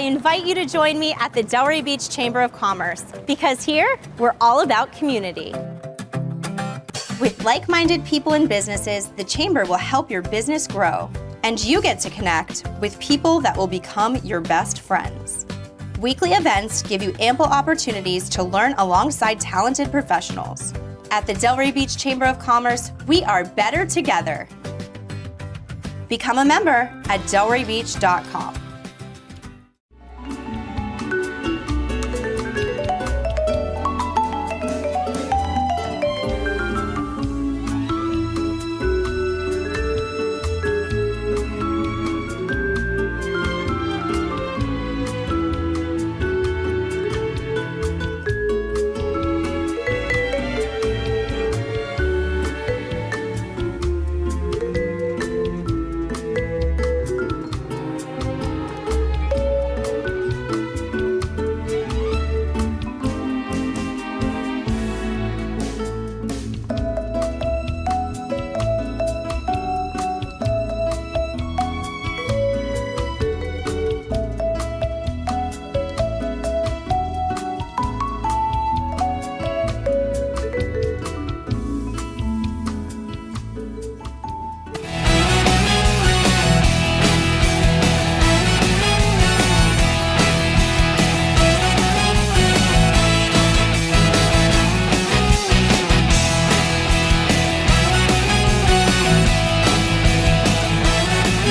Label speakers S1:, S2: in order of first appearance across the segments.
S1: I invite you to join me at the Delray Beach Chamber of Commerce, because here, we're all about community. With like-minded people and businesses, the Chamber will help your business grow, and you get to connect with people that will become your best friends. Weekly events give you ample opportunities to learn alongside talented professionals. At the Delray Beach Chamber of Commerce, we are better together. Become a member at delraybeach.com.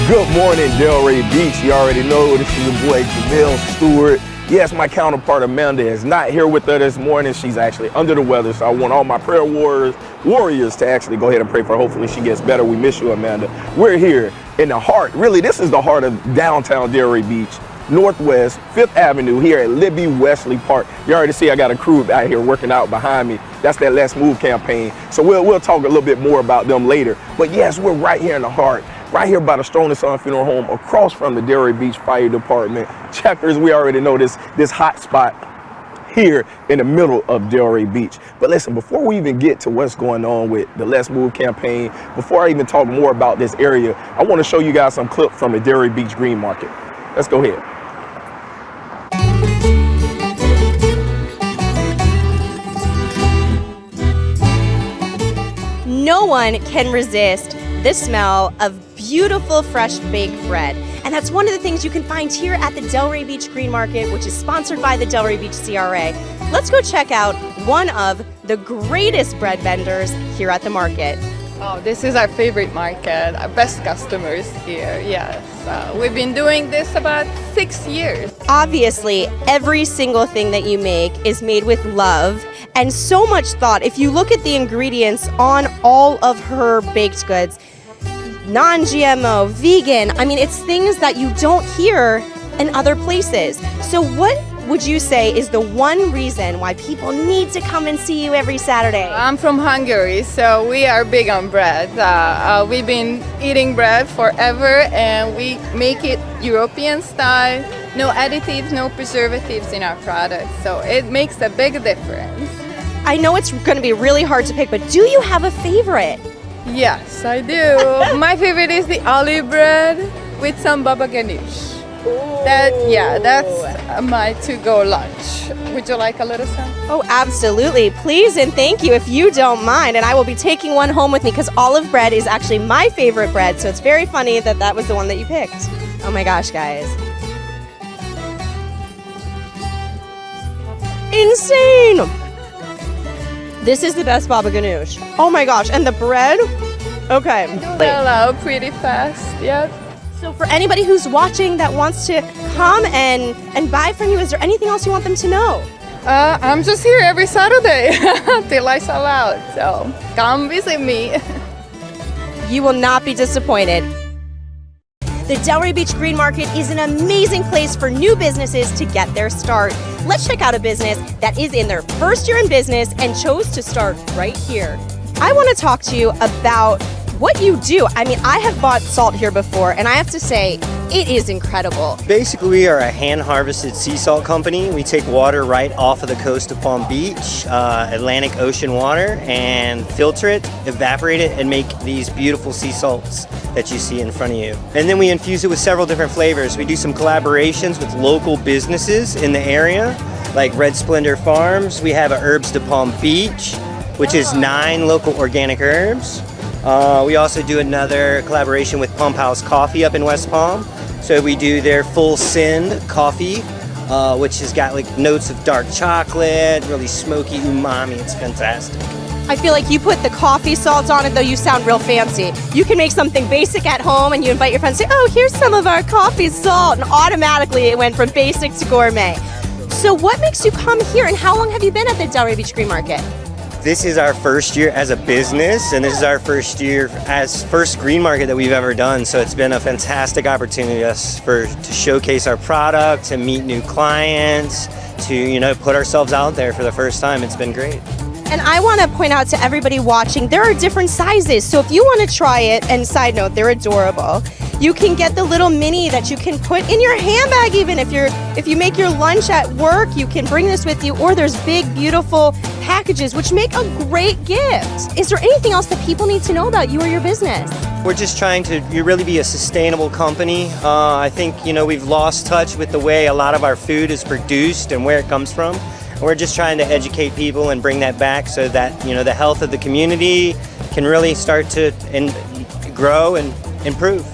S2: Good morning, Delray Beach. You already know this is your boy Jamil Stewart. Yes, my counterpart Amanda is not here with us this morning. She's actually under the weather, so I want all my prayer warriors to actually go ahead and pray for her. Hopefully she gets better. We miss you, Amanda. We're here in the heart. Really, this is the heart of downtown Delray Beach, Northwest 5th Avenue here at Libby Wesley Park. You already see I got a crew out here working out behind me. That's that Let's Move campaign. So we'll talk a little bit more about them later. But yes, we're right here in the heart. Right here by the Strong & Son Funeral Home, across from the Delray Beach Fire Department. Checkers, we already know this hot spot here in the middle of Delray Beach. But listen, before we even get to what's going on with the Let's Move campaign, before I even talk more about this area, I want to show you guys some clips from the Delray Beach Green Market. Let's go ahead.
S1: No one can resist the smell of beautiful fresh baked bread. And that's one of the things you can find here at the Delray Beach Green Market, which is sponsored by the Delray Beach CRA. Let's go check out one of the greatest bread vendors here at the market.
S3: Oh, this is our favorite market, our best customers here, yes. We've been doing this about 6 years.
S1: Obviously, every single thing that you make is made with love and so much thought. If you look at the ingredients on all of her baked goods, non-GMO, vegan, I mean, it's things that you don't hear in other places. So what would you say is the one reason why people need to come and see you every Saturday?
S3: I'm from Hungary, so we are big on bread. We've been eating bread forever, and we make it European style. No additives, no preservatives in our products, so it makes a big difference.
S1: I know it's going to be really hard to pick, but do you have a favorite?
S3: Yes, I do. My favorite is the olive bread with some baba ganoush. That's my to-go lunch. Would you like a little some?
S1: Oh, absolutely. Please and thank you if you don't mind. And I will be taking one home with me because olive bread is actually my favorite bread. So it's very funny that that was the one that you picked. Oh my gosh, guys. Insane! This is the best baba ganoush. Oh my gosh, and the bread? Okay.
S3: Sell out pretty fast, yeah.
S1: So for anybody who's watching that wants to come and buy from you, is there anything else you want them to know?
S3: I'm just here every Saturday till I sell out, so come visit me.
S1: You will not be disappointed. The Delray Beach Green Market is an amazing place for new businesses to get their start. Let's check out a business that is in their first year in business and chose to start right here. I want to talk to you about what you do. I mean, I have bought salt here before, and I have to say, it is incredible.
S4: Basically, we are a hand-harvested sea salt company. We take water right off of the coast of Palm Beach, Atlantic Ocean water, and filter it, evaporate it, and make these beautiful sea salts that you see in front of you. And then we infuse it with several different flavors. We do some collaborations with local businesses in the area, like Red Splendor Farms. We have a Herbs de Palm Beach, which is 9 local organic herbs. We also do another collaboration with Pump House Coffee up in West Palm. So we do their Full Send coffee, which has got like notes of dark chocolate, really smoky umami. It's fantastic.
S1: I feel like you put the coffee salt on it, though you sound real fancy. You can make something basic at home and you invite your friends, say, oh, here's some of our coffee salt, and automatically it went from basic to gourmet. So what makes you come here, and how long have you been at the Delray Beach Green Market?
S4: This is our first year as a business, and this is our first year as first green market that we've ever done. So it's been a fantastic opportunity to showcase our product, to meet new clients, to put ourselves out there for the first time. It's been great.
S1: And I want to point out to everybody watching, there are different sizes. So if you want to try it, and side note, they're adorable. You can get the little mini that you can put in your handbag even. If you make your lunch at work, you can bring this with you. Or there's big, beautiful packages, which make a great gift. Is there anything else that people need to know about you or your business?
S4: We're just trying to really be a sustainable company. I think, we've lost touch with the way a lot of our food is produced and where it comes from. We're just trying to educate people and bring that back so that, the health of the community can really start to grow and improve.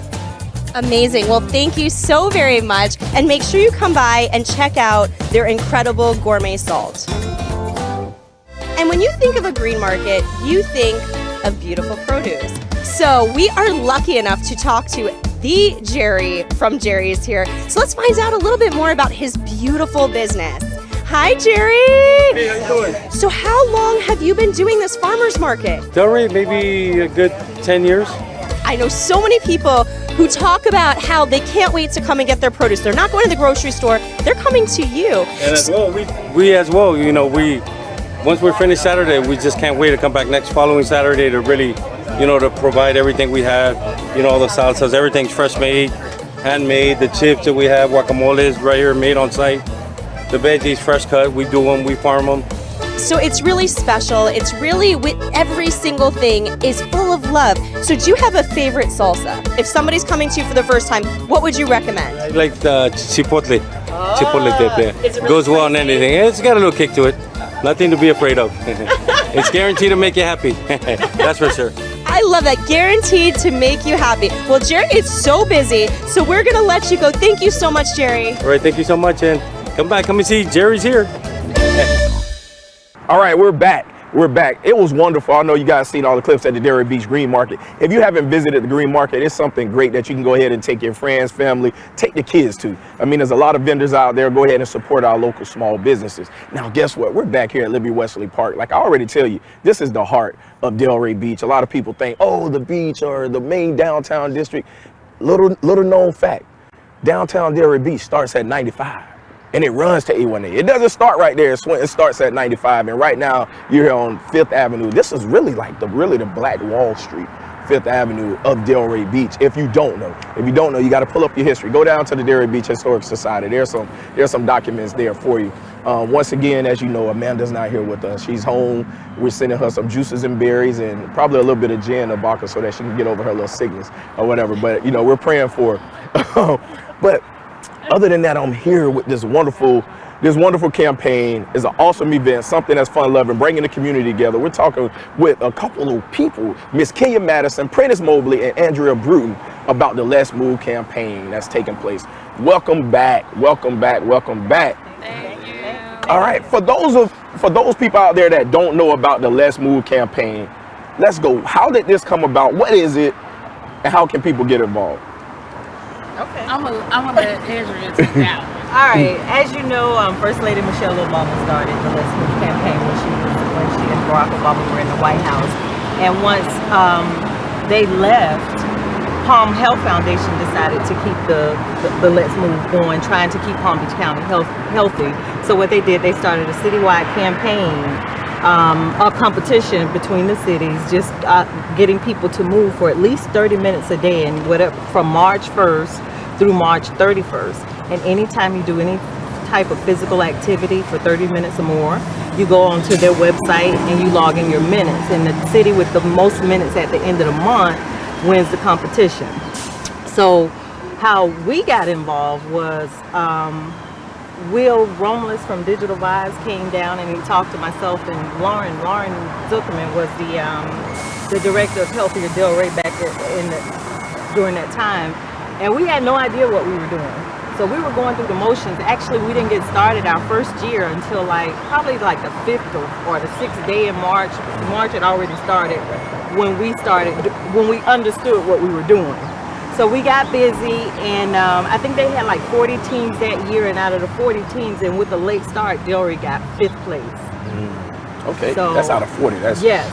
S1: Amazing. Well, thank you so very much. And make sure you come by and check out their incredible gourmet salt. And when you think of a green market, you think of beautiful produce. So we are lucky enough to talk to the Jerry from Jerry's here. So let's find out a little bit more about his beautiful business. Hi, Jerry.
S5: Hey, how you doing?
S1: So how long have you been doing this farmer's market?
S5: Delray, maybe a good 10 years.
S1: I know so many people who talk about how they can't wait to come and get their produce. They're not going to the grocery store, they're coming to you.
S5: And as well, we as well, once we're finished Saturday, we just can't wait to come back next following Saturday to really, to provide everything we have, all the salsas, everything's fresh made, handmade, the chips that we have, guacamole is right here made on site. The veggies fresh cut, we do them, we farm them.
S1: So it's really special. It's really, with every single thing is full of love. So do you have a favorite salsa? If somebody's coming to you for the first time, what would you recommend?
S5: I like the chipotle. Chipotle dip, yeah. Really goes well on anything. It's got a little kick to it. Nothing to be afraid of. It's guaranteed to make you happy. That's for sure.
S1: I love that. Guaranteed to make you happy. Well, Jerry, it's so busy, so we're going to let you go. Thank you so much, Jerry.
S5: All right, thank you so much, and come back, come and see. Jerry's here.
S2: All right, we're back. We're back. It was wonderful. I know you guys seen all the clips at the Delray Beach Green Market. If you haven't visited the Green Market, it's something great that you can go ahead and take your friends, family, take the kids to. I mean, there's a lot of vendors out there. Go ahead and support our local small businesses. Now, guess what? We're back here at Liberty Wesley Park. Like I already tell you, this is the heart of Delray Beach. A lot of people think, oh, the beach or the main downtown district. Little known fact, downtown Delray Beach starts at 95. And it runs to 818. It doesn't start right there. It starts at 95. And right now, you're here on 5th Avenue. This is really like the Black Wall Street, 5th Avenue of Delray Beach. If you don't know, you got to pull up your history. Go down to the Delray Beach Historic Society. There's some documents there for you. Once again, as you know, Amanda's not here with us. She's home. We're sending her some juices and berries and probably a little bit of gin or vodka so that she can get over her little sickness or whatever. But, we're praying for her. But other than that, I'm here with this wonderful campaign. It's an awesome event, something that's fun-loving, bringing the community together. We're talking with a couple of people, Miss Kenya Madison, Prentice Mobley, and Andrea Bruton, about the Let's Move campaign that's taking place. Welcome back, welcome back, welcome back.
S3: Thank you.
S2: All right, for those people out there that don't know about the Let's Move campaign, let's go. How did this come about? What is it, and how can people get involved?
S6: Okay. I'm gonna let Andrea take that one.
S7: All right. As you know, First Lady Michelle Obama started the Let's Move campaign when she and Barack Obama were in the White House. And once they left, Palm Health Foundation decided to keep the Let's Move going, trying to keep Palm Beach County healthy. So what they did, they started a citywide campaign, a competition between the cities, just getting people to move for at least 30 minutes a day, and whatever from March 1st through March 31st. And anytime you do any type of physical activity for 30 minutes or more, you go onto their website and you log in your minutes. And the city with the most minutes at the end of the month wins the competition. So how we got involved was Will Romulus from Digital Vibes came down and he talked to myself and Lauren. Lauren Zuckerman was the director of Healthier Delray back during that time. And we had no idea what we were doing. So we were going through the motions. Actually, we didn't get started our first year until probably the 5th or the 6th day in March. March had already started when we understood what we were doing. So we got busy, and I think they had 40 teams that year, and out of the 40 teams, and with the late start, Delray got 5th place.
S2: Okay,
S7: so,
S2: that's out of 40. That's
S7: yes,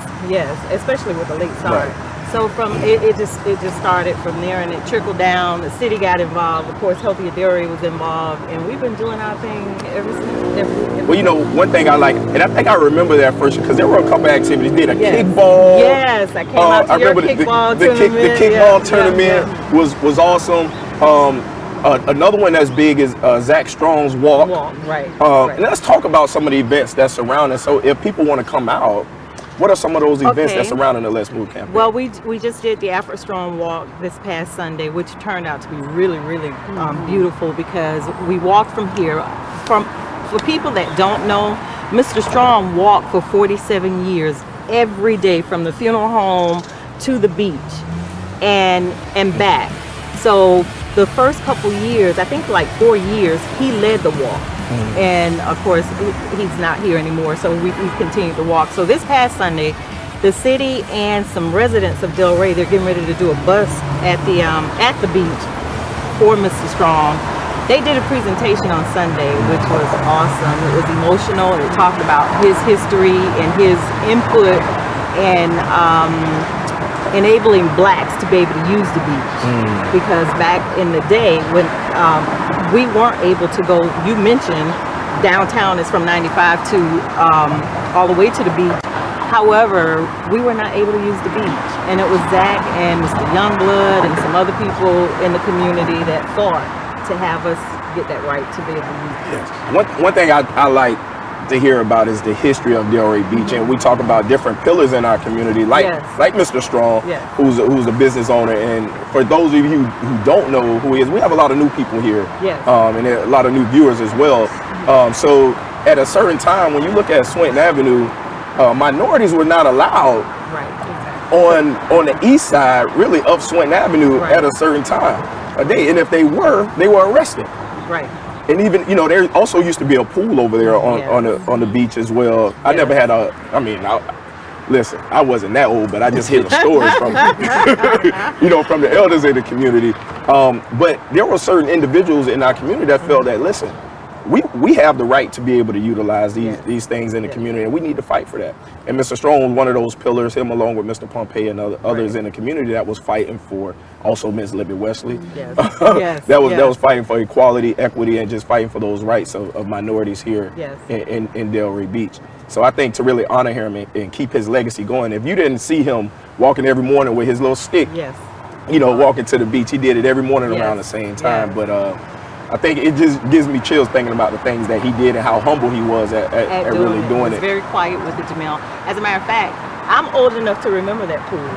S7: especially with the late start. Right. So from it just started from there, and it trickled down. The city got involved. Of course, Healthier Delray was involved, and we've been doing our thing ever since.
S2: Well, you know, one thing I like, and I think I remember that first because there were a couple of activities. Did a kickball.
S7: Yes, I came out to your kickball tournament.
S2: The kickball tournament was awesome. Another one that's big is Zach Strong's walk.
S7: Right.
S2: And let's talk about some of the events that surround it. So if people want to come out, what are some of those events that surround the Let's Move campaign?
S7: Well, we just did the Afro Strong walk this past Sunday, which turned out to be really, really beautiful because we walked from here. For people that don't know, Mr. Strong walked for 47 years every day from the funeral home to the beach and back. So the first couple years, I think 4 years, he led the walk. And of course, he's not here anymore, so we continued to walk. So this past Sunday, the city and some residents of Delray, they're getting ready to do a bus at the beach for Mr. Strong. They did a presentation on Sunday, which was awesome. It was emotional. It talked about his history and his input and enabling blacks to be able to use the beach. Because back in the day when we weren't able to go, you mentioned downtown is from 95 to all the way to the beach. However, we were not able to use the beach. And it was Zach and Mr. Youngblood and some other people in the community that fought to have us get that right to be able to use the beach.
S2: One thing I like to hear about is the history of Delray Beach, and we talk about different pillars in our community, like Mr. Strong, who's a business owner. And for those of you who don't know who he is, we have a lot of new people here, and a lot of new viewers as well. So at a certain time, when you look at Swinton Avenue, minorities were not allowed on the east side, really, of Swinton Avenue at a certain time a day, and if they were arrested. And even, you know, there also used to be a pool over there on the beach as well. I never had listen, I wasn't that old, but I just hear the stories from, from the elders in the community. But there were certain individuals in our community that felt that, listen, we have the right to be able to utilize these things in the community, and we need to fight for that. And Mr. Strong was one of those pillars, him along with Mr. Pompey and others in the community that was fighting for, also Ms. Libby Wesley, that was fighting for equality, equity, and just fighting for those rights of minorities here in Delray Beach. So I think to really honor him and keep his legacy going, if you didn't see him walking every morning with his little stick, walking to the beach, he did it every morning around the same time. But I think it just gives me chills thinking about the things that he did and how humble he was at really doing it.
S7: He was very quiet with it, Jamel. As a matter of fact, I'm old enough to remember that pool.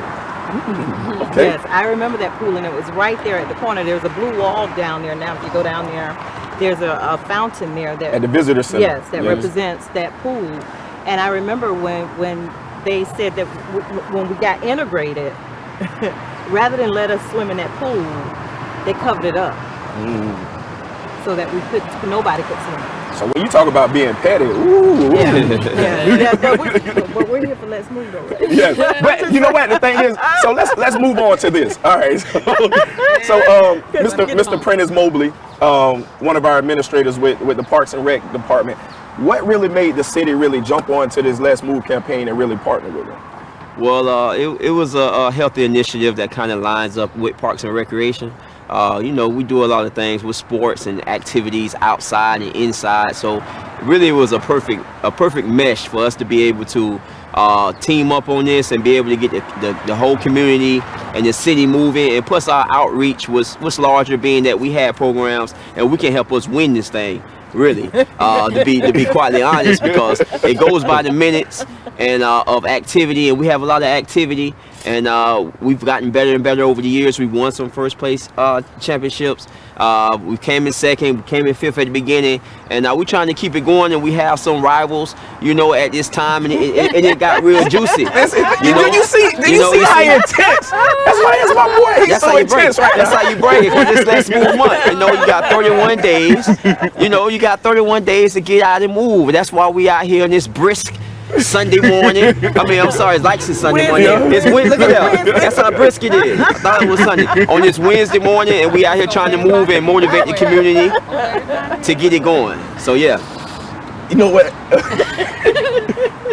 S7: Yes, I remember that pool, and it was right there at the corner. There's a blue wall down there. Now, if you go down there, there's a fountain there that
S2: at the visitor center.
S7: Yes, that represents that pool. And I remember when they said that when we got integrated, rather than let us swim in that pool, they covered it up. So that nobody could swim.
S2: So when you talk about being petty,
S7: but we're here for Let's Move though, right?
S2: Yes, but you know what the thing is, so let's move on to this. All right, so Mr. Prentice Mobley, one of our administrators with the Parks and Rec department, what really made the city really jump onto this Let's Move campaign and really partner with them?
S8: Well, it was a healthy initiative that kind of lines up with Parks and Recreation. We do a lot of things with sports and activities outside and inside. So really it was a perfect mesh for us to be able to team up on this and be able to get the whole community and the city moving. And plus our outreach was larger, being that we had programs and we can help us win this thing. really, to be quietly honest, because it goes by the minutes and of activity, and we have a lot of activity, and we've gotten better and better over the years. We've won some first place championships. We came in second, we came in fifth at the beginning, and we're trying to keep it going. And we have some rivals, you know, at this time, and it got real juicy.
S2: You see how intense? That's why it's my boy. He's so intense right now.
S8: That's how you break it. Because this Let's Move month, you know, you got 31 days. You know, you got 31 days to get out and move. That's why we out here in this brisk Sunday morning. I mean, I'm sorry, it's like Sunday morning. It's look at that. That's how brisk it is. I thought it was Sunday. On this Wednesday morning, and we out here trying to move and motivate the community to get it going. So yeah.
S2: You know what?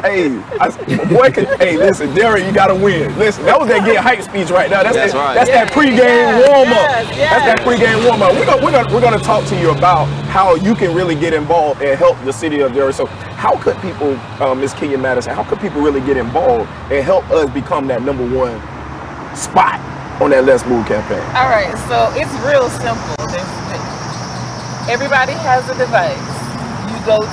S2: Hey, listen, Delray, you gotta win. Listen, that was that get hype speech right now. That's that pregame warm up. That's that pregame warm up. We're gonna talk to you about how you can really get involved and help the city of Delray. So, how could people, Ms. Kenya Madison, how could people really get involved and help us become that #1 spot on that Let's Move campaign?
S6: All right, so it's real simple. Everybody has a device. Go to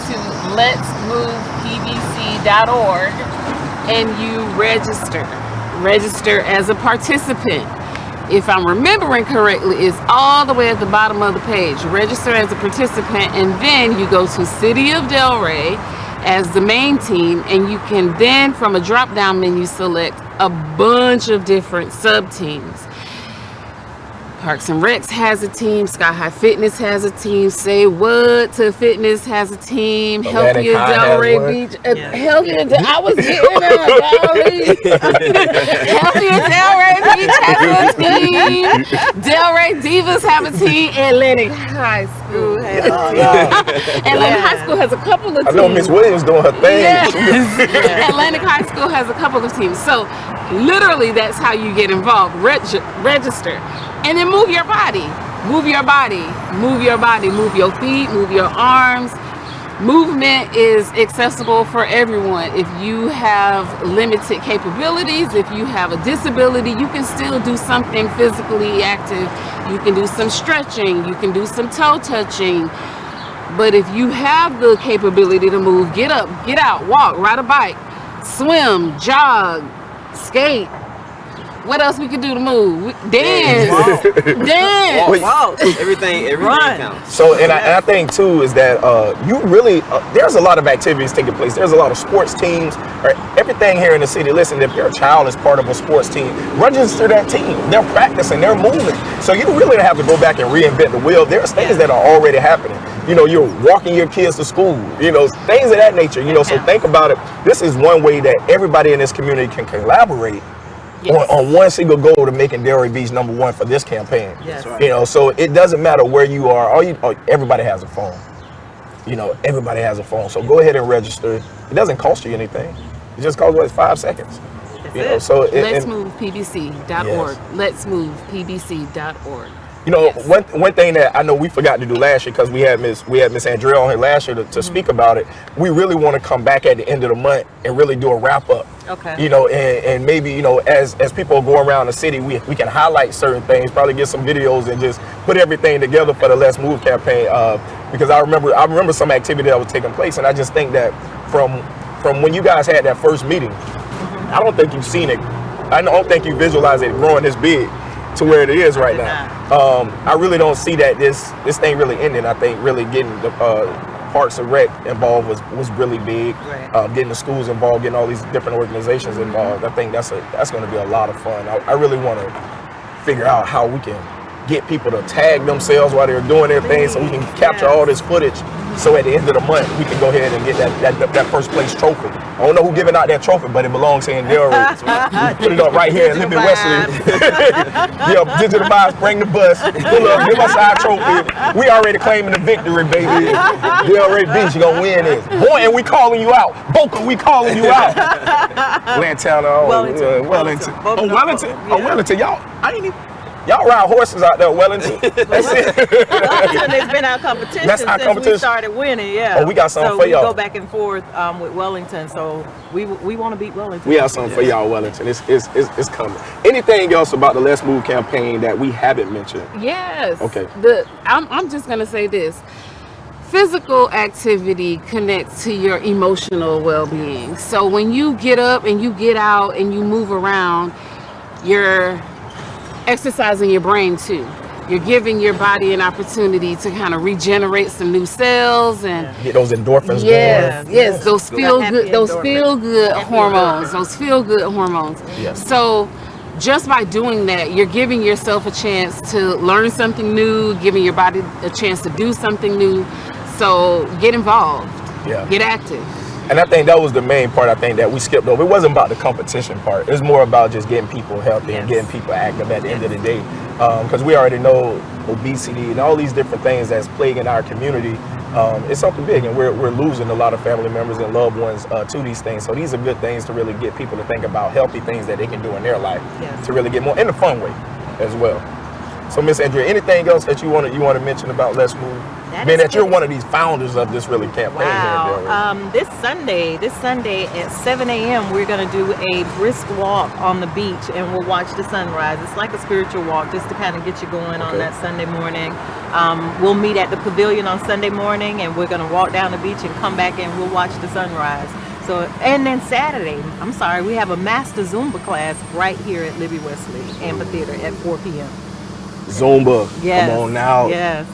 S6: letsmovepbc.org and you register as a participant. If I'm remembering correctly, it's all the way at the bottom of the page. Register as a participant, and then you go to City of Delray as the main team, and you can then from a drop down menu select a bunch of different sub teams. Parks and Recs has a team, Sky High Fitness has a team, Say What to Fitness has a team, Healthier Delray Beach, Healthier I was getting up, Healthier Delray Beach has a team, Delray Divas have a team, Atlantic High School has a team. Atlantic High School has a couple of teams.
S2: I know Miss Williams doing her thing.
S6: Yes. Atlantic High School has a couple of teams. So literally that's how you get involved. Register. And then move your body, move your body, move your body, move your feet, move your arms. Movement is accessible for everyone. If you have limited capabilities, if you have a disability, you can still do something physically active. You can do some stretching, you can do some toe touching. But if you have the capability to move, get up, get out, walk, ride a bike, swim, jog, skate. What else we can do to move? Dance.
S8: Wow. Everything counts.
S2: So, and I think too is that you really, there's a lot of activities taking place. There's a lot of sports teams, or everything here in the city. Listen, if your child is part of a sports team, register that team. They're practicing, they're moving. So you really don't have to go back and reinvent the wheel. There's things that are already happening. You know, you're walking your kids to school, you know, things of that nature, you know, so think about it. This is one way that everybody in this community can collaborate. Yes. On one single goal to making Delray Beach #1 for this campaign. Yes. You know, so it doesn't matter where you are. Everybody has a phone. You know, everybody has a phone. So go ahead and register. It doesn't cost you anything. It just costs 5 seconds. You know, so
S6: letsmovepbc.org. Yes. Letsmovepbc.org.
S2: You know, one thing that I know we forgot to do last year, because we had Miss Andrea on here last year to speak about it. We really want to come back at the end of the month and really do a wrap up. Okay. You know, and maybe, you know, as people go around the city, we can highlight certain things, probably get some videos and just put everything together for the Let's Move campaign. Because I remember some activity that was taking place, and I just think that from when you guys had that first meeting, I don't think you've seen it. I don't think you visualized it growing this big to where it is right now. I really don't see that this thing really ending. I think really getting the Parks and Rec involved was really big. Right. Getting the schools involved, getting all these different organizations involved. I think that's going to be a lot of fun. I really want to figure out how we can get people to tag themselves while they're doing their thing, so we can capture all this footage. So at the end of the month, we can go ahead and get that first place trophy. I don't know who's giving out that trophy, but it belongs here in Delray. So put it up right here in Libby Wesley. Yeah, Digital Vibes, bring the bus. Pull up, give us our trophy. We already claiming the victory, baby. Delray Beach, you gonna win this. Boy, and we calling you out. Boca, we calling you out. Lantana, Wellington. Oh, Wellington, y'all. Y'all ride horses out there, Wellington. That's it.
S7: Wellington has been our competition since we started winning. Yeah.
S2: Oh, we got something for y'all.
S7: So we go back and forth with Wellington. So we want to beat Wellington.
S2: We have something for y'all, Wellington. It's coming. Anything else about the Let's Move campaign that we haven't mentioned?
S6: Yes.
S2: Okay.
S6: I'm just gonna say this. physical activity connects to your emotional well-being. So when you get up and you get out and you move around, you're exercising your brain too. You're giving your body an opportunity to kind of regenerate some new cells and
S2: get those endorphins
S6: yes,
S2: going.
S6: yes, those feel good hormones, those feel good hormones.
S2: Yes.
S6: So just by doing that, you're giving yourself a chance to learn something new, giving your body a chance to do something new. So get involved, get active.
S2: And I think that was the main part I think that we skipped over. It wasn't about the competition part. It's more about just getting people healthy and getting people active at the end of the day. Because we already know obesity and all these different things that's plaguing our community. It's something big, and we're losing a lot of family members and loved ones to these things. So these are good things to really get people to think about healthy things that they can do in their life to really get more in a fun way as well. So Miss Andrea, anything else that you want to mention about Let's Move? Being that you're one of these founders of this really campaign here in Delray.
S7: This Sunday at 7 a.m. we're going to do a brisk walk on the beach, and we'll watch the sunrise. It's like a spiritual walk, just to kind of get you going on that Sunday morning. We'll meet at the pavilion on Sunday morning, and we're going to walk down the beach and come back and we'll watch the sunrise. So, and then Saturday, we have a master Zumba class right here at Libby Wesley Amphitheater at 4 p.m.
S2: Zumba, come on now.
S7: Yes.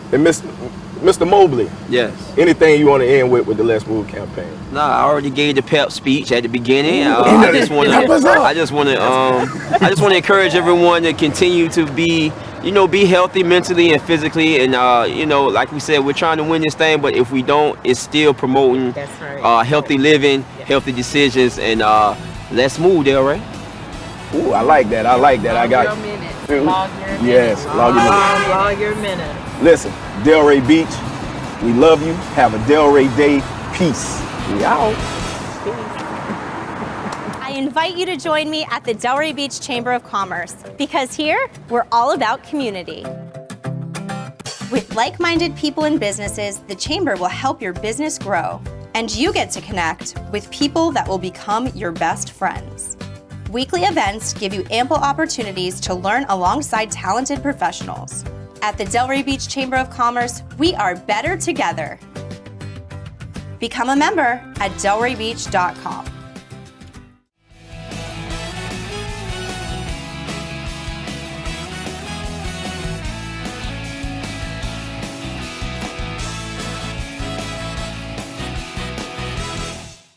S2: And Mr. Mobley, anything you want to end with the Let's Move campaign?
S8: No, I already gave the pep speech at the beginning. I just want to encourage everyone to continue to be healthy mentally and physically. And like we said, we're trying to win this thing, but if we don't, it's still promoting healthy living, healthy decisions, and let's move, Delray.
S2: Ooh, I like that. I got
S6: your minutes.
S2: Log your minutes.
S7: minutes.
S2: Listen, Delray Beach, we love you. Have a Delray day. Peace. We out.
S1: I invite you to join me at the Delray Beach Chamber of Commerce, because here we're all about community. With like-minded people and businesses, the Chamber will help your business grow, and you get to connect with people that will become your best friends. Weekly events give you ample opportunities to learn alongside talented professionals. At the Delray Beach Chamber of Commerce, we are better together. Become a member at delraybeach.com.